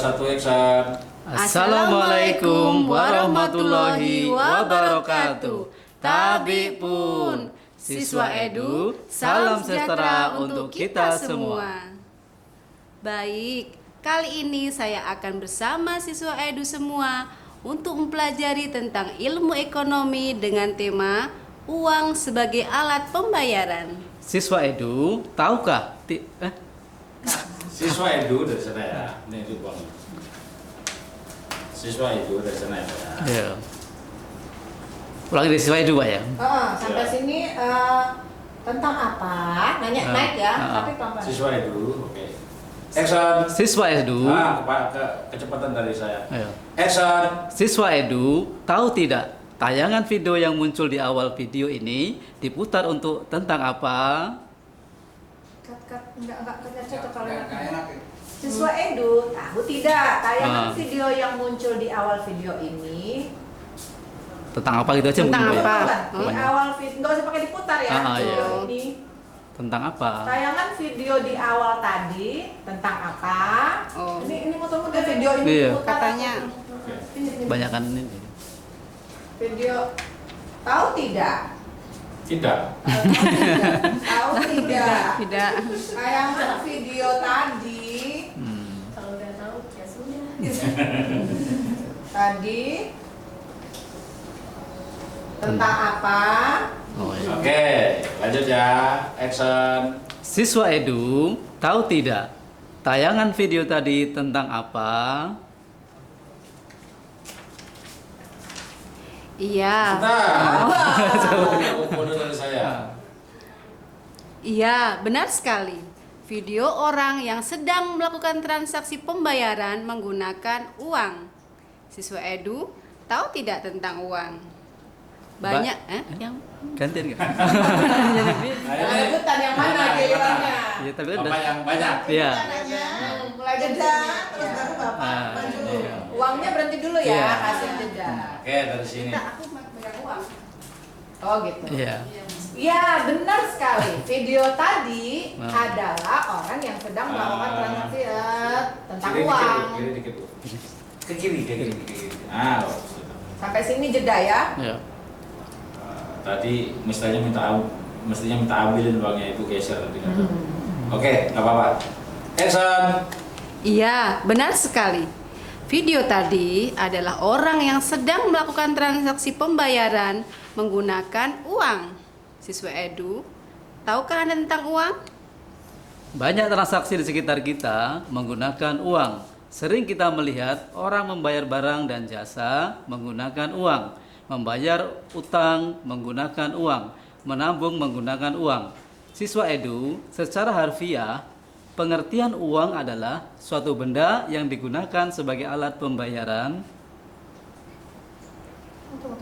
satu action. Assalamualaikum warahmatullahi wabarakatuh. Tabi pun, siswa edu, salam sejahtera untuk kita semua. Baik, kali ini saya akan bersama siswa edu semua untuk mempelajari tentang ilmu ekonomi dengan tema uang sebagai alat pembayaran. Siswa edu, tahukah? Siswa edu dari sana ya. Ini itu Bang. Siswa edu dari sana ya. Ya. Ulangi dari siswa edu, Pak ya. Sampai sini tentang apa? Nanya naik ya, tapi pelan-pelan. Siswa edu, oke. Action. Siswa edu. Kecepatan dari saya. Ayo. Action. Siswa edu, tahu tidak? Tayangan video yang muncul di awal video ini diputar untuk tentang apa? Enggak cocok kalau siswa edu, tahu tidak? Tayangan video yang muncul di awal video ini Tentang apa gitu aja Tentang mungkin, Pak, apa? ya? di awal video, nggak usah pakai diputar ya. Video iya. ini Tentang apa? tayangan video di awal tadi tentang apa? Oh. Ini muter-muter video ini Iya. diputar. Katanya. Ini. Banyakan ini. Video tahu tidak? Tidak. Tahu tidak? Tidak. Tayangan video tadi Kalau udah tahu ya sudah. tadi tentang apa? Oh, ya. Oke, lanjut ya. Action. Siswa edu, tahu tidak? Tayangan video tadi tentang apa? Iya. Kode dari saya. Iya, benar sekali. Video orang yang sedang melakukan transaksi pembayaran menggunakan uang. Siswa edu, tahu tidak tentang uang? Banyak, yang Gantian nggak? Rebutan yang mana gilirannya? Iya, tapi kan Bapak udah. yang banyak. Iya. Mulai jeda, terus baru bapak Ah, maju. iya. Uangnya berhenti dulu ya, Iya. kasih jeda. Oke, dari sini. Aku megang uang. Oh gitu. Iya. Ya benar sekali. Video tadi Nah. adalah orang yang sedang melakukan transaksi tentang Kiri uang. dikit, kiri dikit. Ke kiri, ke kiri, ke kiri. Ah, Sampai sini jeda ya. Iya. tadi mestinya minta ambilin uangnya itu geser nanti. Oke, nggak apa-apa. Action. Iya, benar sekali. Video tadi adalah orang yang sedang melakukan transaksi pembayaran menggunakan uang. Siswa edu, tahukah Anda tentang uang? Banyak transaksi di sekitar kita menggunakan uang. Sering kita melihat orang membayar barang dan jasa menggunakan uang, membayar utang menggunakan uang, menabung menggunakan uang. Siswa edu, secara harfiah, pengertian uang adalah suatu benda yang digunakan sebagai alat pembayaran. Tunggu.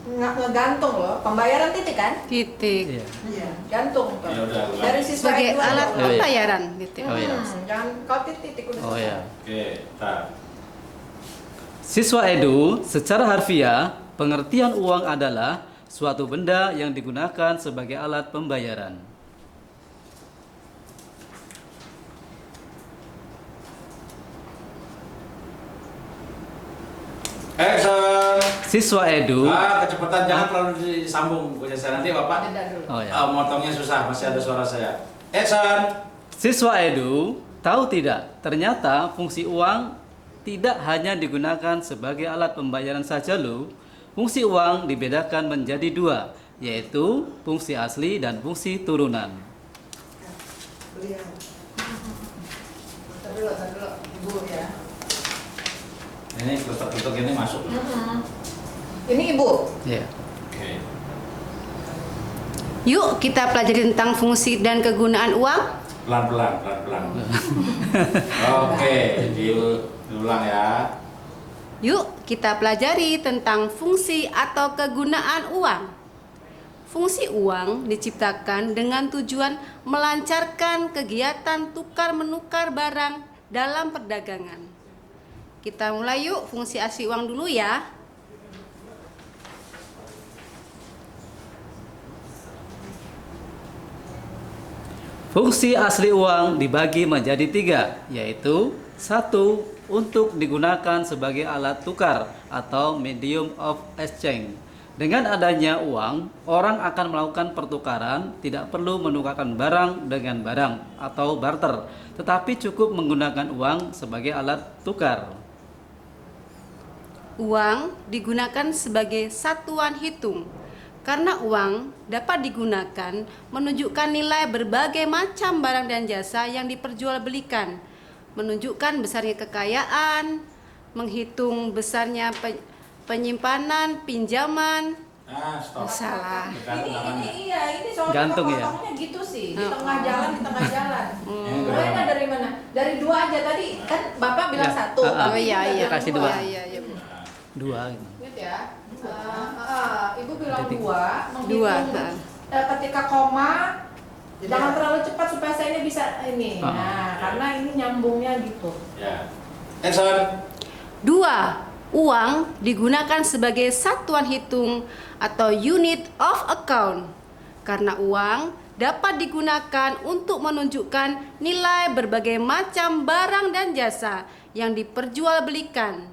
Ngegantung loh. Pembayaran titik kan? Titik. Iya. Iya. Gantung. tuh. Ya udah, ulang. Dari siswa Sebagai edu alat aja. iya. pembayaran. Titik. Oh, iya. Jangan kau titik udah Oh selesai. ya. Oke, tar. Siswa edu, secara harfiah, pengertian uang adalah suatu benda yang digunakan sebagai alat pembayaran. Action. Siswa edu, Kecepatan jangan terlalu disambung punya saya nanti Bapak. Jeda dulu. oh ya. Motongnya susah, masih ada suara saya. Action. Siswa edu, tahu tidak? Ternyata fungsi uang tidak hanya digunakan sebagai alat pembayaran saja loh. Fungsi uang dibedakan menjadi dua, yaitu fungsi asli dan fungsi turunan. Tar dulu, Ibu ya. Ini ketuk-ketuk ini masuk. Ini Ibu. Ya. Oke. Yuk kita pelajari tentang fungsi dan kegunaan uang. Pelan-pelan. Oke, diulang ya. Yuk kita pelajari tentang fungsi atau kegunaan uang. Fungsi uang diciptakan dengan tujuan melancarkan kegiatan tukar-menukar barang dalam perdagangan. Kita mulai yuk fungsi asli uang dulu ya. Fungsi asli uang dibagi menjadi tiga, yaitu Satu, untuk digunakan sebagai alat tukar atau medium of exchange. Dengan adanya uang, orang akan melakukan pertukaran, tidak perlu menukarkan barang dengan barang atau barter, tetapi cukup menggunakan uang sebagai alat tukar. Uang digunakan sebagai satuan hitung karena uang dapat digunakan menunjukkan nilai berbagai macam barang dan jasa yang diperjualbelikan, menunjukkan besarnya kekayaan, menghitung besarnya penyimpanan, pinjaman. Ah, stop. Salah. Ini soalnya Gantung ya? kepotongnya gitu sih, di tengah jalan, di tengah jalan. Hmm. Mulainya dari mana? Dari 2 aja tadi, kan Bapak bilang Ya. 1. Oh iya, Kasih 2. Iya, Bu. 2 gitu. Gitu ya. Ibu bilang Jadi 2, Dua, menghitung ketika koma, jangan terlalu cepat supaya saya ini bisa ini. Ah. Nah, karena ini nyambungnya gitu. Ya. Action. 2. Uang digunakan sebagai satuan hitung atau unit of account karena uang dapat digunakan untuk menunjukkan nilai berbagai macam barang dan jasa yang diperjualbelikan,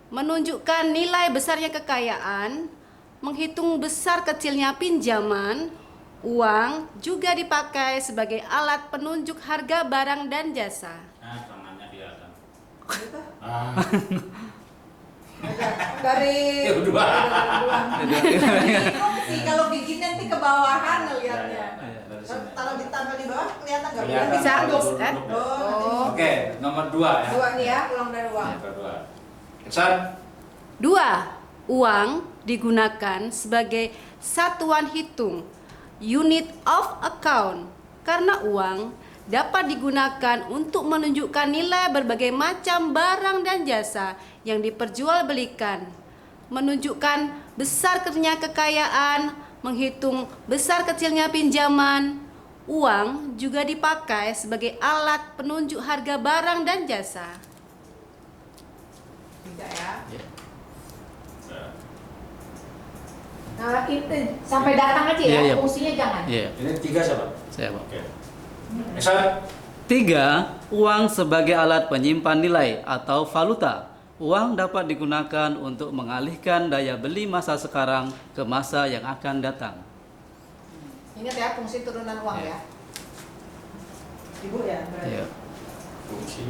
menunjukkan nilai besarnya kekayaan, menghitung besar kecilnya pinjaman. Uang juga dipakai sebagai alat penunjuk harga barang dan jasa. Nah, tangannya dia kan. Gitu. Ah. Dari Ya, 2. bingung sih kalau gigi nanti ke bawahan ngelihatnya. Dari sini. Kalau ditampil di bawah kelihatan nggak? Kelihatan. Bisa, Duduk, bisa. duduk, ya. Oh, Oke, nomor 2 ya. 2 nih ya, ulang dari uang. Nomor 2. Action. 2. Uang digunakan sebagai satuan hitung, unit of account, karena uang dapat digunakan untuk menunjukkan nilai berbagai macam barang dan jasa yang diperjualbelikan, menunjukkan besar kecilnya kekayaan, menghitung besar kecilnya pinjaman. Uang juga dipakai sebagai alat penunjuk harga barang dan jasa. Tidak ya. Ya. Nah, itu sampai datang aja ya, Iya, iya. fungsinya jangan. Iya, Ini 3 siapa? saya Pak. Oke. Action. 3. Uang sebagai alat penyimpan nilai atau valuta. Uang dapat digunakan untuk mengalihkan daya beli masa sekarang ke masa yang akan datang. Ingat ya, fungsi turunan uang Iya. ya. Ibu ya, berarti. Ya. Fungsi.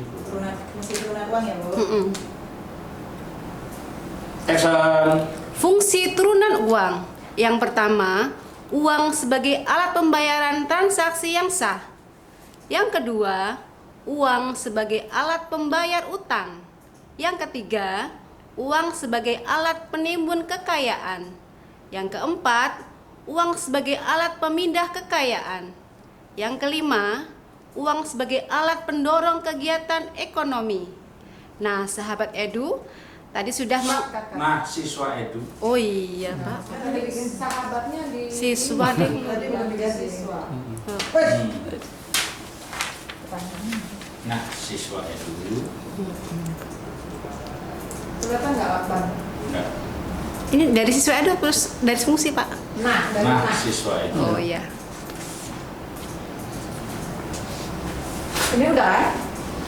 Fungsi turunan uang ya, Bu. Mm-mm. Action. Fungsi turunan uang. Yang pertama, uang sebagai alat pembayaran transaksi yang sah. Yang kedua, uang sebagai alat pembayar utang. Yang ketiga, uang sebagai alat penimbun kekayaan. Yang keempat, uang sebagai alat pemindah kekayaan. Yang kelima, uang sebagai alat pendorong kegiatan ekonomi. Nah, sahabat Edu, tadi sudah Nah, siswa Edu. Oh iya, Pak. Kan tadi bikin sahabatnya di Siswa deh. Tadi bilang dia siswa. Nah, siswa Edu. Kelihatan nggak, Bang? Enggak. Ini dari siswa Edu terus dari fungsi, Pak. Nah, dari Nah, nah. siswa Edu. Oh iya. Ini udah kan?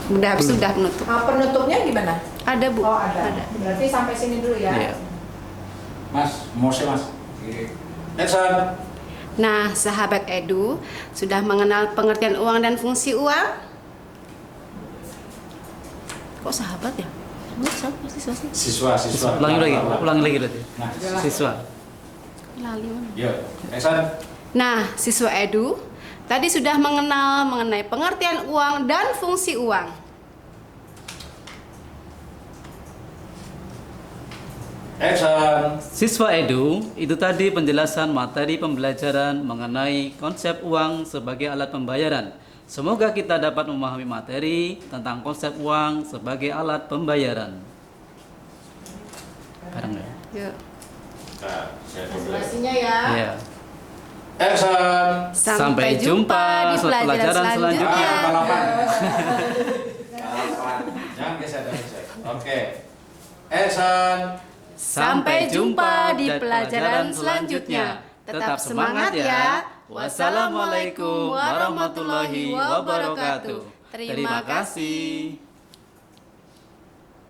Udah sudah penutup. Penutupnya gimana? Ada, Bu. Oh, ada. Berarti sampai sini dulu ya. Iya. Mas, mau sih, Mas. Action. Nah, sahabat Edu sudah mengenal pengertian uang dan fungsi uang? Kok sahabat ya? Siswa. Ulangi lagi berarti. Nah, Siswa. Lali mana? yuk. Action. Nah, siswa Edu tadi sudah mengenal mengenai pengertian uang dan fungsi uang. Action. Siswa Edu, itu tadi penjelasan materi pembelajaran mengenai konsep uang sebagai alat pembayaran. Semoga kita dapat memahami materi tentang konsep uang sebagai alat pembayaran. Sekarang ya. Yuk. Nah, saya dulu. Hasilnya ya. Iya. Action. Sampai jumpa di pelajaran selanjutnya. Balapan. Jangan geser. Oke. Action. Sampai jumpa di pelajaran selanjutnya. Tetap semangat ya. Wassalamualaikum warahmatullahi wabarakatuh. Terima kasih.